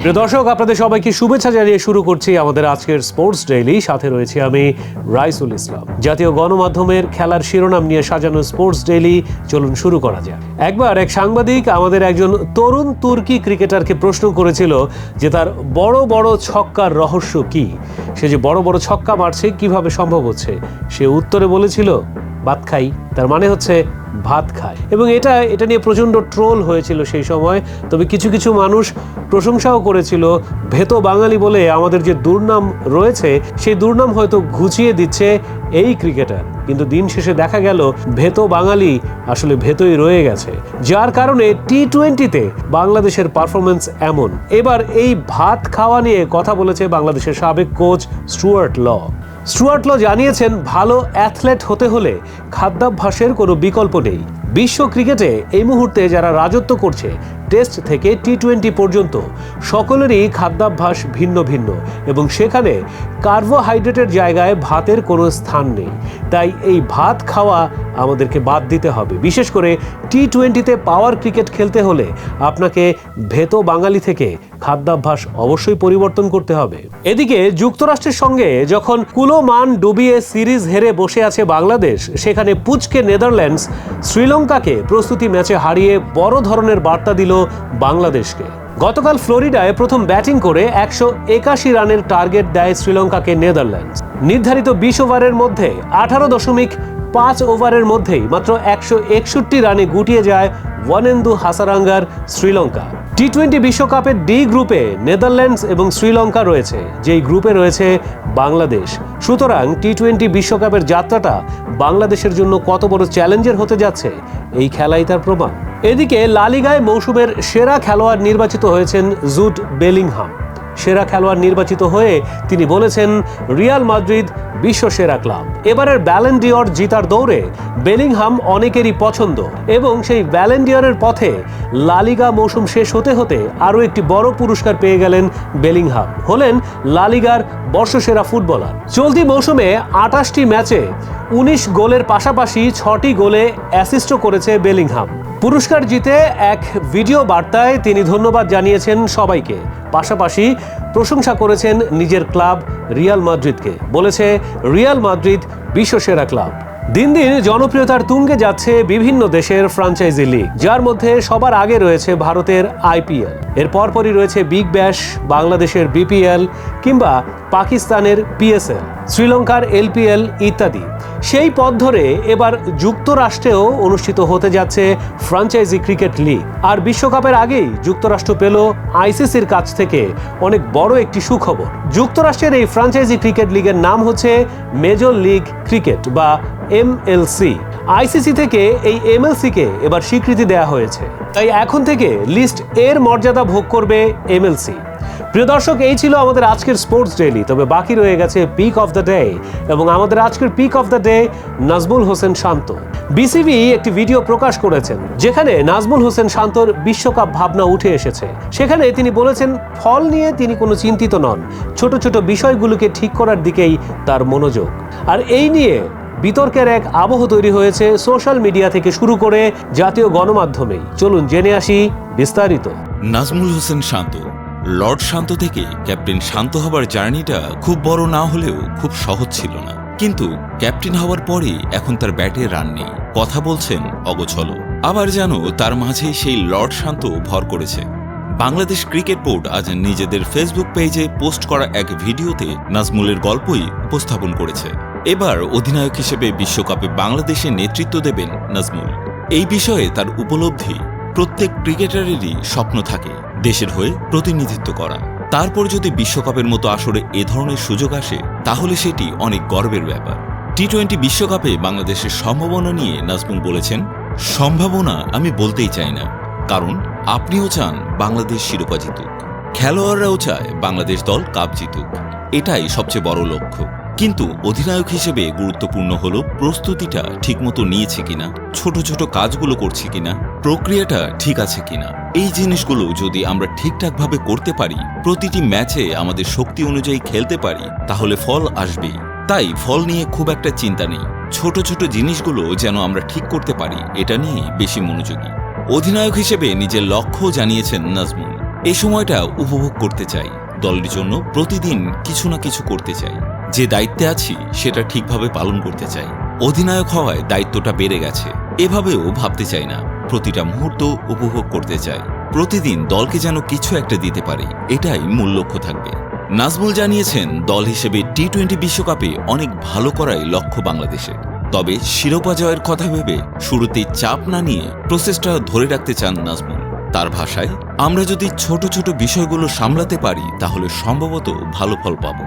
প্রিয় দর্শক, আপনাদের সবাইকে শুভেচ্ছা জানিয়ে শুরু করছি আমাদের আজকের স্পোর্টস ডেইলি। সাথে রয়েছি আমি রাইসুল ইসলাম। জাতীয় গণমাধ্যমের খেলার শিরোনাম নিয়ে সাজানো স্পোর্টস ডেইলি চলুন শুরু করা যাক। একবার এক সাংবাদিক আমাদের একজন তরুণ তুর্কি ক্রিকেটারকে প্রশ্ন করেছিল যে তার বড় বড় ছক্কার রহস্য কি, সে যে বড় বড় ছক্কা মারছে কিভাবে সম্ভব হচ্ছে। সে উত্তরে বলেছিল ভাত খাই, তার মানে হচ্ছে ভাত খায়। এবং এটা নিয়ে প্রচণ্ড ট্রোল হয়েছিল সেই সময়। তবে কিছু কিছু মানুষ প্রশংসাও করেছিল। ভেতো বাঙালি বলে আমাদের যে দুর্নাম রয়েছে, সেই দুর্নাম হয়তো ঘুচিয়ে দিচ্ছে এই ক্রিকেটার। কিন্তু দিন শেষে দেখা গেল ভেতো বাঙালি আসলে ভেতোই রয়ে গেছে, যার কারণে টি-20-তে বাংলাদেশের পারফরমেন্স এমন। এবার এই ভাত খাওয়া নিয়ে কথা বলেছে বাংলাদেশের সাবেক কোচ স্টুয়ার্ট ল জানিয়েছেন, ভালো অ্যাথলেট হতে হলে খাদ্যাভ্যাসের কোনো বিকল্প নেই। বিশ্ব ক্রিকেটে এই মুহূর্তে যারা রাজত্ব করছে, টেস্ট থেকে টি-20 পর্যন্ত, সকলেরই খাদ্যাভ্যাস ভিন্ন ভিন্ন এবং সেখানে কার্বোহাইড্রেটের জায়গায় ভাতের কোনো স্থান নেই। তাই এই ভাত খাওয়া আমাদেরকে বাদ দিতে হবে। বিশেষ করে টি-20-তে পাওয়ার ক্রিকেট খেলতে হলে আপনাকে ভেতো বাঙালি থেকে খাদ্যাভ্যাস অবশ্যই পরিবর্তন করতে হবে। এদিকে যুক্তরাষ্ট্রের সঙ্গে যখন কুলোমান ডুবিয়ে সিরিজ হেরে বসে আছে বাংলাদেশ, সেখানে পুচকে নেদারল্যান্ডস শ্রীলঙ্কাকে প্রস্তুতি ম্যাচে হারিয়ে বড় ধরনের বার্তা দিল বাংলাদেশকে। গতকাল ফ্লোরিডায় প্রথম ব্যাটিং করে 181 রানের টার্গেট দেয় শ্রীলঙ্কাকে নেদারল্যান্ডস। নির্ধারিত 20 ওভারের মধ্যে 18.5 ওভারের মধ্যেই মাত্র 161 রানে গুটিয়ে যায় ওয়ানেন্দু হাসারাঙ্গার শ্রীলঙ্কা। টি-20 বিশ্বকাপের ডি গ্রুপে নেদারল্যান্ডস এবং শ্রীলঙ্কা রয়েছে, যেই গ্রুপে রয়েছে বাংলাদেশ। সুতরাং টি-20 বিশ্বকাপের যাত্রাটা বাংলাদেশের জন্য কত বড় চ্যালেঞ্জের হতে যাচ্ছে, এই খেলাই তার প্রমাণ। এদিকে লা লিগায় মৌসুমের সেরা খেলোয়াড় নির্বাচিত হয়েছেন জুড বেলিংহাম। সেরা খেলোয়াড় নির্বাচিত হয়ে তিনি বলেছেন, রিয়াল মাদ্রিদ বিশ্বসেরা ক্লাব। এবারের ব্যালন ডিওর জিতার দৌড়ে বেলিংহাম অনেকেরই পছন্দ এবং সেই ব্যালন ডিওরের পথে লা লিগা মৌসুম শেষ হতে হতে আরও একটি বড় পুরস্কার পেয়ে গেলেন বেলিংহাম, হলেন লা লিগার বর্ষসেরা ফুটবলার। চলতি মৌসুমে 28টি ম্যাচে 19 গোলের পাশাপাশি 6টি গোলে অ্যাসিস্টও করেছে বেলিংহাম। পুরস্কার জিতে এক ভিডিও বার্তায় তিনি ধন্যবাদ জানিয়েছেন সবাইকে, পাশাপাশি প্রশংসা করেছেন নিজের ক্লাব রিয়াল মাদ্রিদকে। বলেছে, রিয়াল মাদ্রিদ বিশ্বসেরা ক্লাব। দিন দিন জনপ্রিয়তার তুঙ্গে যাচ্ছে বিভিন্ন দেশের ফ্র্যাঞ্চাইজি লিগ, যার মধ্যে সবার আগে রয়েছে ভারতের আইপিএল। এর পরপরই রয়েছে বিগ ব্যাশ, বাংলাদেশের বিপিএল কিংবা পাকিস্তানের পিএসএল, শ্রীলঙ্কার এলপিএল ইত্যাদি। সেই পথ ধরে এবার যুক্তরাষ্ট্রেও অনুষ্ঠিত হতে যাচ্ছে ফ্র্যাঞ্চাইজি ক্রিকেট লিগ। আর বিশ্বকাপের আগেই যুক্তরাষ্ট্র পেল আইসিসির কাছ থেকে অনেক বড় একটি সুখবর। যুক্তরাষ্ট্রের এই ফ্র্যাঞ্চাইজি ক্রিকেট লিগের নাম হচ্ছে মেজর লিগ ক্রিকেট বা এমএলসি। আইসিসি থেকে এই এমএলসি-কে এবার স্বীকৃতি দেওয়া হয়েছে, তাই এখন থেকে লিস্ট এর মর্যাদা ভোগ করবে এমএলসি। প্রিয় দর্শক, এই ছিল আমাদের আজকের স্পোর্টস ডেইলি। তবে বাকি রয়ে গেছে পিক অফ দ্য ডে, এবং আমাদের আজকের pick of the day Najmul Hossain Shanto. BCB একটি ভিডিও প্রকাশ করেছেন যেখানে নাজমুল হোসেন শান্তর বিশ্বকাপ ভাবনা উঠে এসেছে। সেখানে তিনি বলেছেন, ফল নিয়ে তিনি কোনো চিন্তিত নন, ছোট ছোট বিষয়গুলোকে ঠিক করার দিকেই তার মনোযোগ। আর এই নিয়ে বিতর্কের এক আবহ তৈরি হয়েছে সোশ্যাল মিডিয়া থেকে শুরু করে জাতীয় গণমাধ্যমেই। চলুন জেনে আসি বিস্তারিত। নাজমুল হোসেন শান্ত, লর্ড শান্ত থেকে ক্যাপ্টেন শান্ত হবার জার্নিটা খুব বড় না হলেও খুব সহজ ছিল না। কিন্তু ক্যাপ্টেন হওয়ার পরে এখন তার ব্যাটে রান নেই, কথা বলছেন অগোছল। আবার যেন তার মাঝেই সেই লর্ড শান্ত ভর করেছে। বাংলাদেশ ক্রিকেট বোর্ড আজ নিজেদের ফেসবুক পেজে পোস্ট করা এক ভিডিওতে নাজমুলের গল্পই উপস্থাপন করেছে। এবার অধিনায়ক হিসেবে বিশ্বকাপে বাংলাদেশে নেতৃত্ব দেবেন নাজমুল। এই বিষয়ে তার উপলব্ধি, প্রত্যেক ক্রিকেটারেরই স্বপ্ন থাকে দেশের হয়ে প্রতিনিধিত্ব করা। তারপর যদি বিশ্বকাপের মতো আসরে এ ধরনের সুযোগ আসে, তাহলে সেটি অনেক গর্বের ব্যাপার। টি-20 বিশ্বকাপে বাংলাদেশের সম্ভাবনা নিয়ে নাজমুল বলেছেন, সম্ভাবনা আমি বলতেই চাই না, কারণ আপনিও চান বাংলাদেশ শিরোপা জিতুক, খেলোয়াড়রাও চায় বাংলাদেশ দল কাপ জিতুক, এটাই সবচেয়ে বড় লক্ষ্য। কিন্তু অধিনায়ক হিসেবে গুরুত্বপূর্ণ হলো প্রস্তুতিটা ঠিকমতো নিয়েছে কিনা, ছোট ছোট কাজগুলো করছে কিনা, প্রক্রিয়াটা ঠিক আছে কিনা। এই জিনিসগুলো যদি আমরা ঠিকঠাকভাবে করতে পারি, প্রতিটি ম্যাচে আমাদের শক্তি অনুযায়ী খেলতে পারি, তাহলে ফল আসবেই। তাই ফল নিয়ে খুব একটা চিন্তা নেই, ছোট ছোট জিনিসগুলো যেন আমরা ঠিক করতে পারি, এটা নিয়ে বেশি মনোযোগী। অধিনায়ক হিসেবে নিজের লক্ষ্য জানিয়েছেন নাজমুল। এই সময়টা উপভোগ করতে চাই, দলের জন্য প্রতিদিন কিছু না কিছু করতে চাই, যে দায়িত্বে আছি সেটা ঠিকভাবে পালন করতে চাই। অধিনায়ক হওয়ায় দায়িত্বটা বেড়ে গেছে, এভাবেও ভাবতে চাই না, প্রতিটা মুহূর্ত উপভোগ করতে চাই। প্রতিদিন দলকে যেন কিছু একটা দিতে পারি, এটাই মূল লক্ষ্য থাকবে। নাজমুল জানিয়েছেন, দল হিসেবে টি-20 বিশ্বকাপে অনেক ভালো করাই লক্ষ্য বাংলাদেশের। তবে শিরোপা জয়ের কথা ভেবে শুরুতেই চাপ না নিয়ে প্রসেসটা ধরে রাখতে চান নাজমুল। তার ভাষায়, আমরা যদি ছোট ছোট বিষয়গুলো সামলাতে পারি তাহলে সম্ভবত ভালো ফল পাবো।